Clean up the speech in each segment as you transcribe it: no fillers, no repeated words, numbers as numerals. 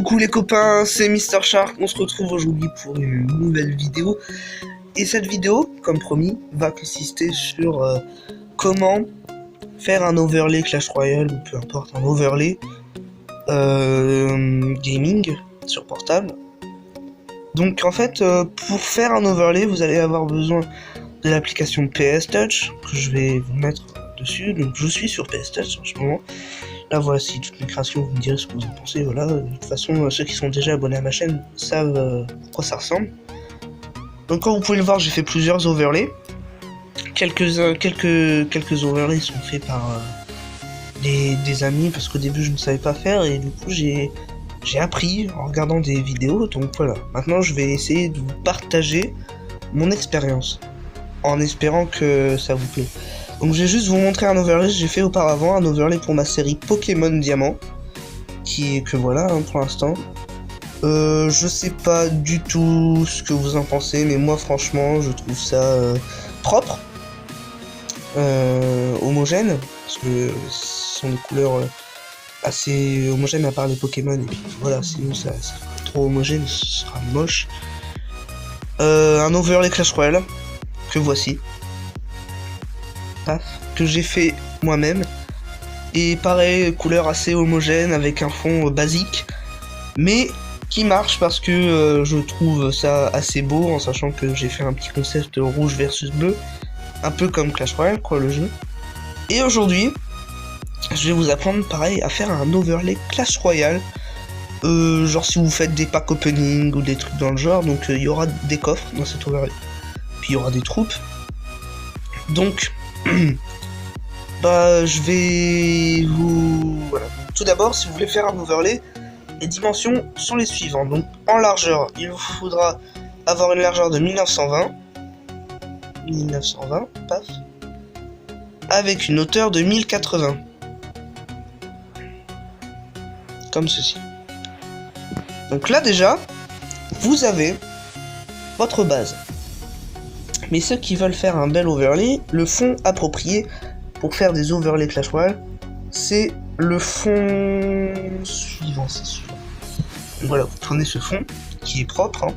Coucou les copains, c'est Mr Shark, on se retrouve aujourd'hui pour une nouvelle vidéo. Et cette vidéo, comme promis, va consister sur comment faire un overlay Clash Royale, ou peu importe, un overlay gaming sur portable. Donc en fait, pour faire un overlay, vous allez avoir besoin de l'application PS Touch, que je vais vous mettre dessus. Donc je suis sur PS Touch en ce moment. Là voici toutes mes créations, vous me direz ce que vous en pensez, voilà. De toute façon, ceux qui sont déjà abonnés à ma chaîne savent à quoi ça ressemble. Donc comme vous pouvez le voir, j'ai fait plusieurs overlays. Quelques overlays sont faits par des amis, parce qu'au début je ne savais pas faire, et du coup j'ai appris en regardant des vidéos. Donc voilà, maintenant je vais essayer de vous partager mon expérience, en espérant que ça vous plaît. Donc je vais juste vous montrer un overlay que j'ai fait auparavant, un overlay pour ma série Pokémon Diamant, que voilà pour l'instant. Je sais pas du tout ce que vous en pensez, mais moi franchement je trouve ça propre, homogène, parce que ce sont des couleurs assez homogènes à part les Pokémon, et puis voilà, sinon ça sera trop homogène, ce sera moche. Un overlay Clash Royale, que voici. Que j'ai fait moi-même, et pareil, couleur assez homogène avec un fond basique, mais qui marche parce que je trouve ça assez beau, en sachant que j'ai fait un petit concept rouge versus bleu, un peu comme Clash Royale quoi, le jeu. Et aujourd'hui je vais vous apprendre pareil à faire un overlay Clash Royale, genre si vous faites des packs opening ou des trucs dans le genre. Donc il y aura des coffres dans cet overlay, puis il y aura des troupes. Donc bah je vais vous... Voilà. Tout d'abord, si vous voulez faire un overlay, les dimensions sont les suivantes. Donc en largeur, il vous faudra avoir une largeur de 1920, paf, avec une hauteur de 1080, comme ceci. Donc là déjà, vous avez votre base. Mais ceux qui veulent faire un bel overlay, le fond approprié pour faire des overlays Clash Royale, c'est le fond suivant, c'est celui-là. Voilà, vous prenez ce fond qui est propre, hein,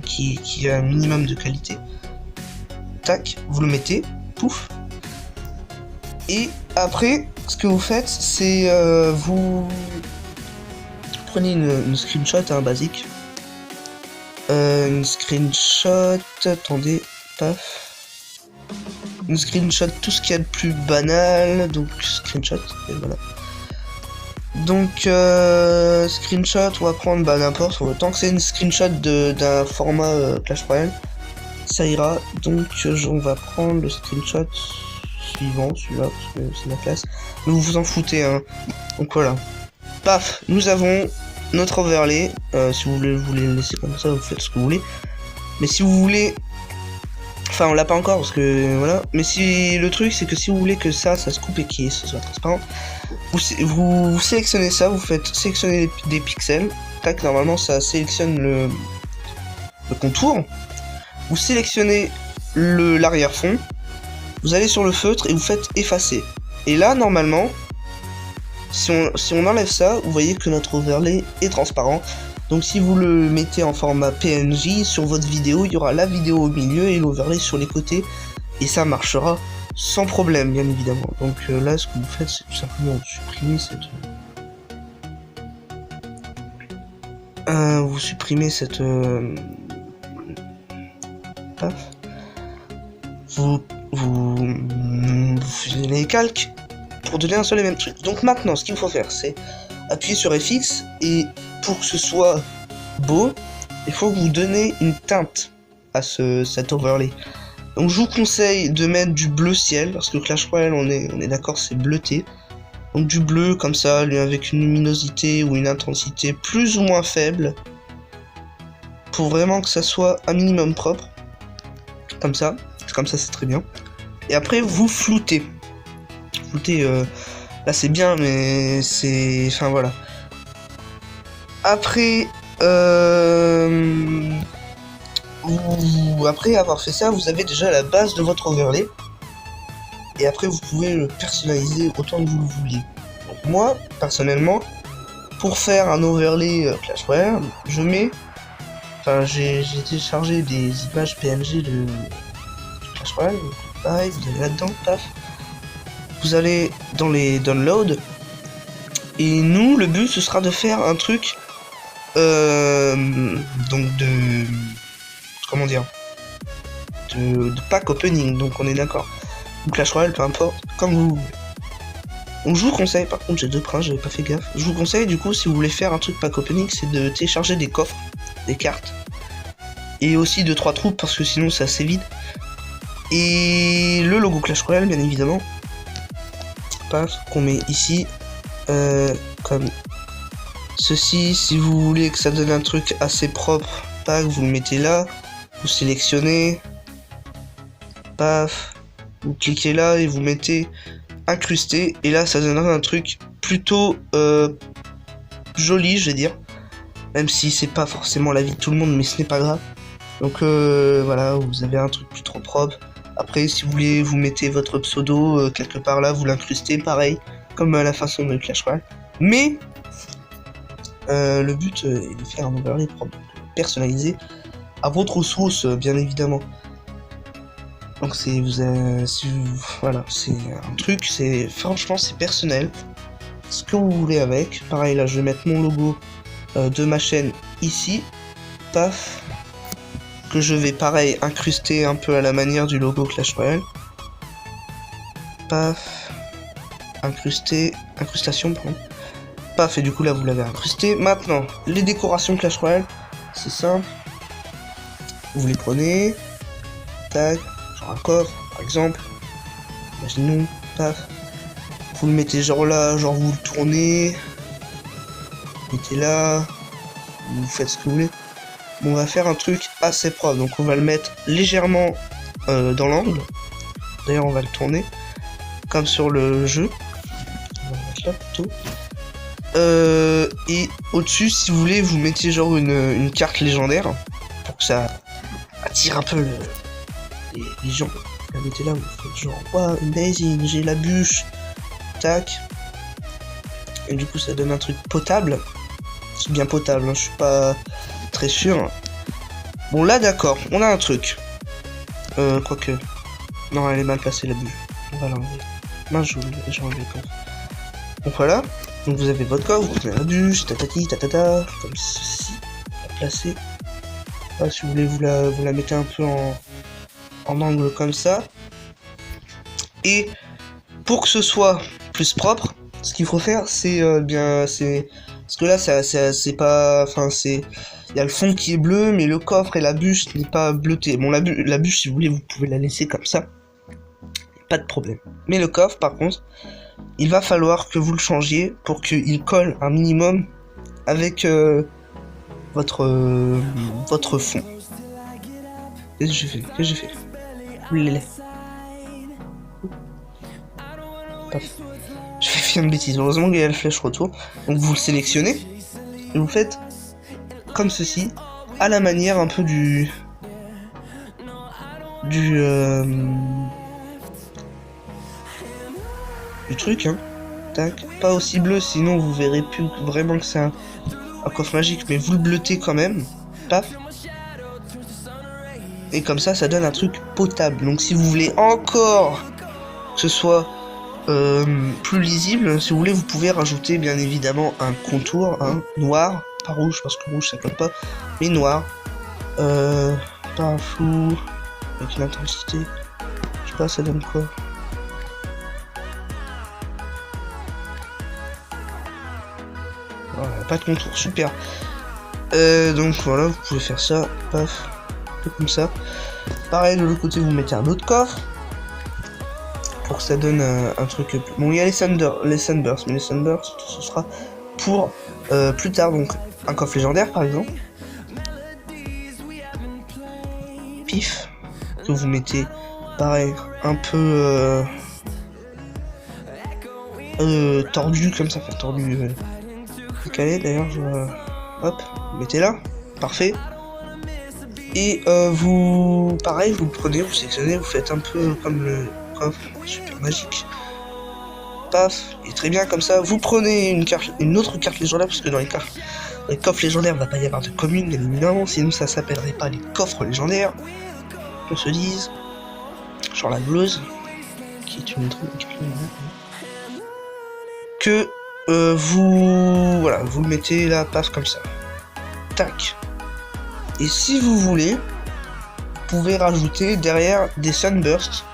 qui a un minimum de qualité. Tac, vous le mettez, pouf. Et après, ce que vous faites, c'est vous prenez une screenshot, hein, basique. Une screenshot, attendez. Une screenshot, tout ce qu'il y a de plus banal, donc screenshot, et voilà. Donc screenshot, on va prendre n'importe, tant que c'est une screenshot d'un format Clash Royale, ça ira. Donc on va prendre le screenshot suivant, celui-là, parce que c'est ma classe. Mais vous vous en foutez, hein. Donc voilà. Paf, nous avons notre overlay. Si vous voulez le laisser comme ça, vous faites ce que vous voulez. Mais si vous voulez... Enfin, on l'a pas encore parce que voilà. Mais si le truc, c'est que si vous voulez que ça se coupe et que ce soit transparent, vous sélectionnez ça, vous faites sélectionner des pixels. Tac, normalement ça sélectionne le contour. Vous sélectionnez l'arrière-fond. Vous allez sur le feutre et vous faites effacer. Et là, normalement, si on enlève ça, vous voyez que notre overlay est transparent. Donc si vous le mettez en format PNJ sur votre vidéo, il y aura la vidéo au milieu et l'overlay sur les côtés, et ça marchera sans problème, bien évidemment. Donc là, ce que vous faites, c'est tout simplement supprimer cette paf. Vous fusionnez les calques pour donner un seul et même truc. Donc maintenant, ce qu'il faut faire, c'est appuyer sur FX, et pour que ce soit beau, il faut que vous donnez une teinte à cet overlay. Donc je vous conseille de mettre du bleu ciel, parce que Clash Royale, on est d'accord, c'est bleuté. Donc du bleu comme ça, avec une luminosité ou une intensité plus ou moins faible, pour vraiment que ça soit un minimum propre. Comme ça c'est très bien. Et après vous floutez. Là c'est bien, mais c'est... Enfin voilà. Après après avoir fait ça, vous avez déjà la base de votre overlay. Et après vous pouvez le personnaliser autant que vous le voulez. Donc moi, personnellement, pour faire un overlay Clash Royale, je mets... Enfin, j'ai téléchargé des images PNG de Clash Royale. Pareil, vous allez là-dedans, paf. Vous allez dans les downloads. Et nous, le but, ce sera de faire un truc... donc de... Comment dire, de pack opening, donc on est d'accord. Ou Clash Royale, peu importe, comme vous voulez. Donc je vous conseille, par contre j'ai 2 princes, j'avais pas fait gaffe. Je vous conseille du coup, si vous voulez faire un truc pack opening, c'est de télécharger des coffres, des cartes. Et aussi 2-3 troupes, parce que sinon c'est assez vide. Et le logo Clash Royale, bien évidemment. Paf, qu'on met ici. Comme ceci, si vous voulez que ça donne un truc assez propre, pack, vous le mettez là. Vous sélectionnez. Paf. Vous cliquez là et vous mettez incrusté. Et là, ça donnera un truc plutôt joli, je vais dire. Même si c'est pas forcément l'avis de tout le monde, mais ce n'est pas grave. Donc voilà, vous avez un truc plus trop propre. Après, si vous voulez, vous mettez votre pseudo quelque part là, vous l'incrustez, pareil, comme à la façon de Clash Royale. Mais le but est de faire un overlay propre, personnalisé à votre sauce, bien évidemment. Donc c'est voilà, c'est un truc, c'est franchement c'est personnel. Ce que vous voulez avec. Pareil là, je vais mettre mon logo de ma chaîne ici. Paf. Que je vais pareil incruster un peu à la manière du logo Clash Royale. Paf. Incrustation, pardon. Paf, et du coup là vous l'avez incrusté. Maintenant, les décorations Clash Royale, c'est simple. Vous les prenez. Tac. Genre un coffre, par exemple. Imaginons. Paf. Vous le mettez genre là, genre vous le tournez. Vous mettez là. Vous faites ce que vous voulez. Bon, on va faire un truc assez propre. Donc on va le mettre légèrement dans l'angle. D'ailleurs on va le tourner. Comme sur le jeu. On va le mettre là plutôt. Et au-dessus, si vous voulez, vous mettez genre une carte légendaire. Pour que ça attire un peu les gens. Vous la mettez là, vous faites genre wow, amazing, j'ai la bûche. Tac. Et du coup ça donne un truc potable. C'est bien potable, hein, je suis pas très sûr. Bon là d'accord, on a un truc. Quoique. Non, elle est mal placée la bûche. On va l'enlever. Mince, j'ai enlevé le coffre. Donc voilà. Donc vous avez votre coffre, vous prenez la bûche, tatati, tatata, comme ceci. La placer. Ah, si vous voulez, vous la mettez un peu en angle comme ça. Et pour que ce soit plus propre, ce qu'il faut faire, c'est parce que là, c'est pas, enfin c'est, il y a le fond qui est bleu, mais le coffre et la bûche n'est pas bleuté. Bon, la bûche, si vous voulez, vous pouvez la laisser comme ça, pas de problème. Mais le coffre, par contre, il va falloir que vous le changiez pour qu'il colle un minimum avec votre fond. Qu'est-ce que j'ai fait? Oulala. Paf. Je vais faire une bêtise. Heureusement qu'il y a le flèche retour. Donc vous le sélectionnez et vous faites comme ceci, à la manière un peu du truc, hein. Tac. Pas aussi bleu, sinon vous verrez plus vraiment que c'est un coffre magique, mais vous le bleutez quand même. Paf. Et comme ça, ça donne un truc potable. Donc si vous voulez encore que ce soit plus lisible, si vous voulez, vous pouvez rajouter bien évidemment un contour, hein, noir, pas rouge parce que rouge ça colle pas, mais noir, pas un flou, avec une intensité, je sais pas, ça donne quoi? Voilà, pas de contour, super. Donc voilà, vous pouvez faire ça, paf, comme ça. Pareil, de l'autre côté, vous mettez un autre coffre. Pour que ça donne un truc plus... Bon, il y a les Sunbursts, mais les Sunbursts, ce sera pour plus tard. Donc, un coffre légendaire, par exemple. Pif. Que vous mettez, pareil, un peu tordu, comme ça, enfin tordu, décalé, d'ailleurs. Hop, vous mettez là. Parfait. Et vous, pareil, vous le prenez, vous sélectionnez, vous faites un peu comme le coffre super magique. paf, et très bien comme ça. Vous prenez une autre carte légendaire, parce que dans les coffres légendaires, il va pas y avoir de commune, bien évidemment, sinon ça s'appellerait pas les coffres légendaires, qu'on se dise. Genre la blouse, qui est une carte légendaire. Que vous le mettez là, paf, comme ça. Tac. Et si vous voulez, vous pouvez rajouter derrière des sunbursts,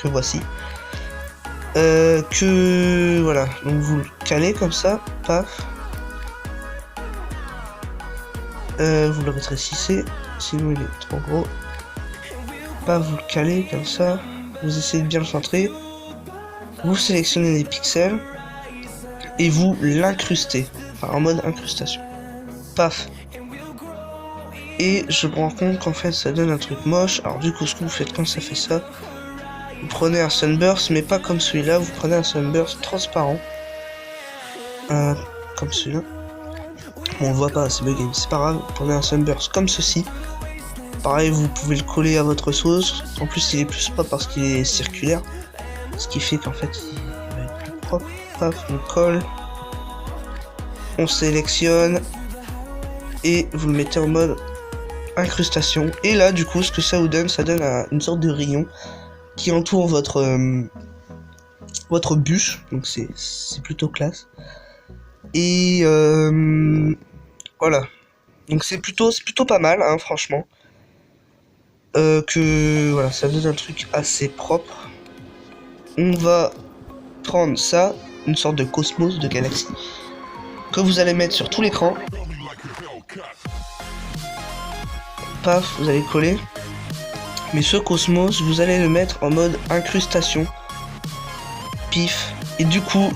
que voici. Voilà, donc vous le calez comme ça, paf. Vous le rétrécissez, sinon il est trop gros. Paf, vous le calez comme ça. Vous essayez de bien le centrer. Vous sélectionnez les pixels. Et vous l'incrustez. Enfin, en mode incrustation. Paf. Et je me rends compte qu'en fait ça donne un truc moche. Alors du coup, ce que vous faites quand ça fait ça, vous prenez un sunburst, mais pas comme celui-là. Vous prenez un sunburst transparent. Comme celui-là. Bon, on le voit pas, c'est bugué, c'est pas grave. Vous prenez un sunburst comme ceci. Pareil, vous pouvez le coller à votre sauce. En plus, il est plus propre parce qu'il est circulaire. Ce qui fait qu'en fait, il va être plus propre. Paf, on colle. On sélectionne. Et vous le mettez en mode incrustation. Et là, du coup, ce que ça vous donne, ça donne une sorte de rayon qui entoure votre bûche. Donc c'est plutôt classe. Et voilà. Donc c'est plutôt pas mal, hein, franchement. Voilà, ça donne un truc assez propre. On va prendre ça, une sorte de cosmos de galaxie, que vous allez mettre sur tout l'écran. Paf, vous allez coller. Mais ce cosmos, vous allez le mettre en mode incrustation. Pif. Et du coup,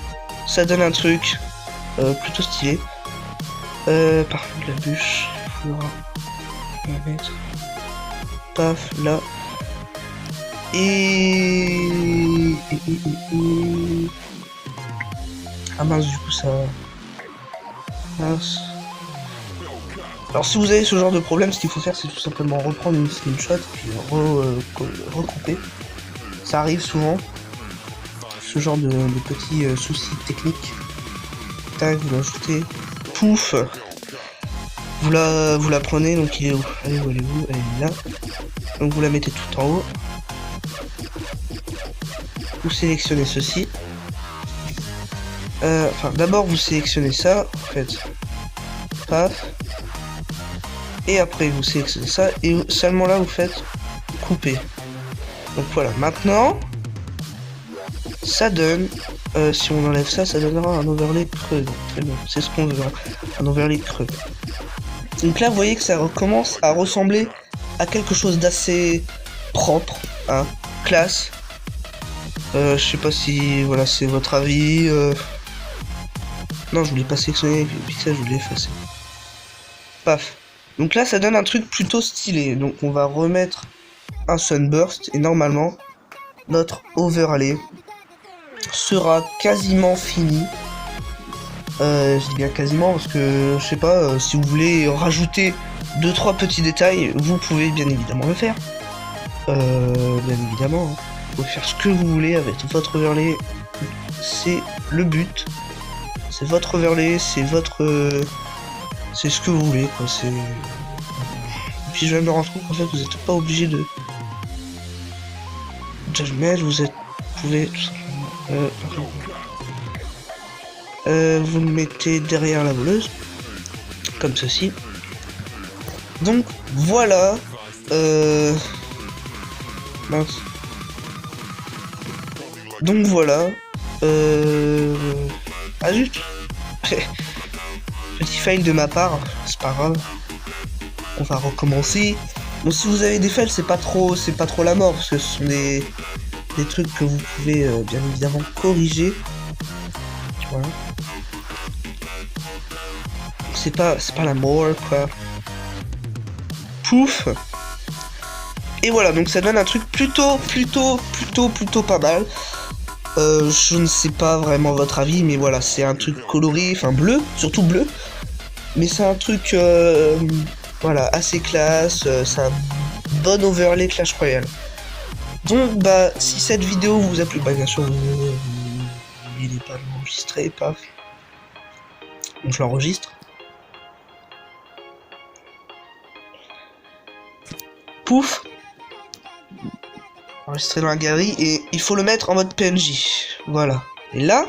ça donne un truc plutôt stylé. Par contre, la bûche, il faudra la mettre. Paf, là. Et... Ah mince, du coup, ça... Mince. Alors si vous avez ce genre de problème, ce qu'il faut faire, c'est tout simplement reprendre une screenshot, puis recouper. Ça arrive souvent, ce genre de petits soucis techniques. Tac, vous l'ajoutez. Pouf. Vous la prenez, donc il est où? Elle est où? Elle est là. Donc vous la mettez tout en haut. Vous sélectionnez ceci. Enfin, d'abord vous sélectionnez ça, en fait. Paf. Et après vous sélectionnez ça, et seulement là vous faites couper. Donc voilà, maintenant, ça donne, si on enlève ça, ça donnera un overlay creux. Donc très bien, c'est ce qu'on veut, hein, un overlay creux. Donc là vous voyez que ça recommence à ressembler à quelque chose d'assez propre, hein, classe. Je sais pas si, voilà, c'est votre avis. Non, je voulais pas sélectionner les pixels, je voulais effacer. Paf. Donc là, ça donne un truc plutôt stylé. Donc on va remettre un sunburst et normalement, notre overlay sera quasiment fini. Je dis bien quasiment parce que, je sais pas, si vous voulez rajouter 2-3 petits détails, vous pouvez bien évidemment le faire. Bien évidemment, hein. Vous pouvez faire ce que vous voulez avec votre overlay. C'est le but. C'est votre overlay, c'est votre... c'est ce que vous voulez, quoi. C'est... Puis je vais me rendre compte qu'en fait, vous n'êtes pas obligé de... Judgment, vous pouvez tout simplement... vous le mettez derrière la voleuse. Comme ceci. Donc, voilà. Mince. Donc voilà. Ah zut. Petit fail de ma part, c'est pas grave. On va recommencer. Bon, si vous avez des fails, c'est pas trop la mort, parce que ce sont des trucs que vous pouvez bien évidemment corriger. Voilà. C'est pas la mort, quoi. Pouf. Et voilà, donc ça donne un truc plutôt pas mal. Je ne sais pas vraiment votre avis, mais voilà, c'est un truc coloré, enfin bleu, surtout bleu. Mais c'est un truc, voilà, assez classe, c'est un bon overlay Clash Royale. Donc, bah, si cette vidéo vous a plu, bah bien sûr, vous n'oubliez pas de l'enregistrer, paf. Donc je l'enregistre. Pouf. Enregistrer dans la galerie et il faut le mettre en mode PNJ. Voilà. Et là,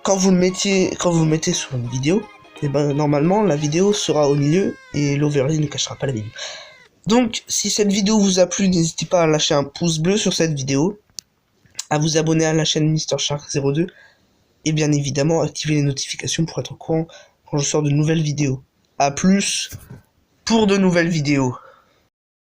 quand vous le mettez sur une vidéo, et ben normalement la vidéo sera au milieu et l'overlay ne cachera pas la vidéo. Donc si cette vidéo vous a plu, n'hésitez pas à lâcher un pouce bleu sur cette vidéo, à vous abonner à la chaîne MrShark02 et bien évidemment activer les notifications pour être au courant quand je sors de nouvelles vidéos. A plus pour de nouvelles vidéos.